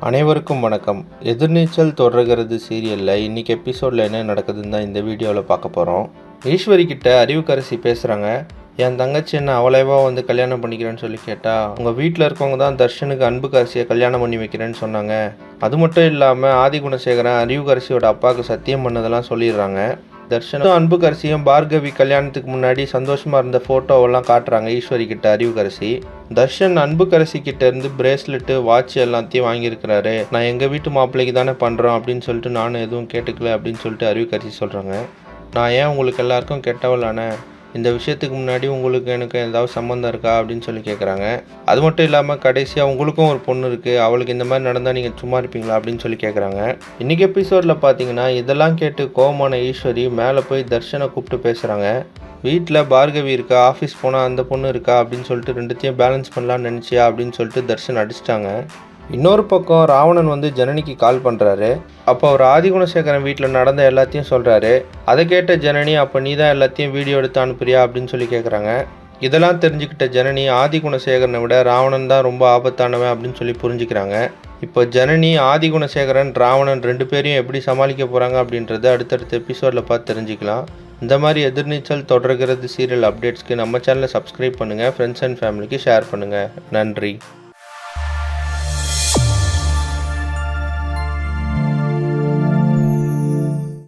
அனைவருக்கும் வணக்கம். எதிர்நீச்சல் தொடர்கிறது சீரியலில் இன்றைக்கி எபிசோடில் என்ன நடக்குதுன்னு தான் இந்த வீடியோவில் பார்க்க போகிறோம். ஈஸ்வரி கிட்ட அறிவுக்கரசி பேசுகிறாங்க. என் தங்கச்சி என்ன அவ்வளவா வந்து கல்யாணம் பண்ணிக்கிறேன்னு சொல்லி கேட்டால், உங்கள் வீட்டில் இருக்கவங்க தான் தர்ஷனுக்கு அன்புக்கரசியை கல்யாணம் பண்ணி வைக்கிறேன்னு சொன்னாங்க. அது மட்டும் இல்லாமல் ஆதிகுணசேகரன் அறிவுக்கரசியோட அப்பாவுக்கு சத்தியம் பண்ணதெல்லாம் சொல்லிடுறாங்க. தர்ஷனும் அன்புக்கரசியும் பார்கவி கல்யாணத்துக்கு முன்னாடி சந்தோஷமாக இருந்த ஃபோட்டோவெல்லாம் காட்டுறாங்க ஈஸ்வரி கிட்ட அறிவுக்கரசி. தர்ஷன் அன்புக்கரசி கிட்ட இருந்து பிரேஸ்லெட்டு வாட்ச் எல்லாத்தையும் வாங்கியிருக்கிறாரு. நான் எங்கள் வீட்டு மாப்பிள்ளைக்கு தானே பண்ணுறோம் அப்படின்னு சொல்லிட்டு நானும் எதுவும் கேட்டுக்கல அப்படின்னு சொல்லிட்டு அறிவுக்கரசி சொல்கிறாங்க. நான் ஏன் உங்களுக்கு எல்லாருக்கும் கெட்டவளானே? இந்த விஷயத்துக்கு முன்னாடி உங்களுக்கு எனக்கு ஏதாவது சம்மந்தம் இருக்கா அப்படின்னு சொல்லி கேட்குறாங்க. அது மட்டும் இல்லாமல் கடைசியாக உங்களுக்கும் ஒரு பொண்ணு இருக்குது, அவளுக்கு இந்த மாதிரி நடந்தால் நீங்கள் சும்மா இருப்பீங்களா அப்படின்னு சொல்லி கேட்குறாங்க. இன்றைக்கி எபிசோடில் பார்த்தீங்கன்னா இதெல்லாம் கேட்டு கோவமான ஈஸ்வரி மேலே போய் தர்ஷனை கூப்பிட்டு பேசுகிறாங்க. வீட்டில் பார்கவி இருக்கா, ஆஃபீஸ் போனால் அந்த பொண்ணு இருக்கா அப்படின்னு சொல்லிட்டு ரெண்டுத்தையும் பேலன்ஸ் பண்ணலான்னு நினச்சியா அப்படின்னு சொல்லிட்டு தர்ஷன் அடிச்சிட்டாங்க. இன்னொரு பக்கம் ராவணன் வந்து ஜனனிக்கு கால் பண்ணுறாரு. அப்போ அவர் ஆதிகுணசேகரன் வீட்டில் நடந்த எல்லாத்தையும் சொல்கிறாரு. அதை கேட்ட ஜனனி, அப்போ நீ தான் எல்லாத்தையும் வீடியோ எடுத்து அனுப்புறியா அப்படின்னு சொல்லி கேட்குறாங்க. இதெல்லாம் தெரிஞ்சுக்கிட்ட ஜனனி ஆதிகுணசேகரனை விட ராவணன் தான் ரொம்ப ஆபத்தானவன் அப்படின்னு சொல்லி புரிஞ்சுக்கிறாங்க. இப்போ ஜனனி, ஆதிகுணசேகரன், ராவணன் 2 பேரையும் எப்படி சமாளிக்க போகிறாங்க அப்படின்றத அடுத்தடுத்த எபிசோடில் பார்த்து தெரிஞ்சுக்கலாம். இந்த மாதிரி எதிர்நீச்சல் தொடர்கிறது சீரியல் அப்டேட்ஸ்க்கு நம்ம சேனலை சப்ஸ்கிரைப் பண்ணுங்கள், ஃப்ரெண்ட்ஸ் அண்ட் ஃபேமிலிக்கு ஷேர் பண்ணுங்கள். நன்றி.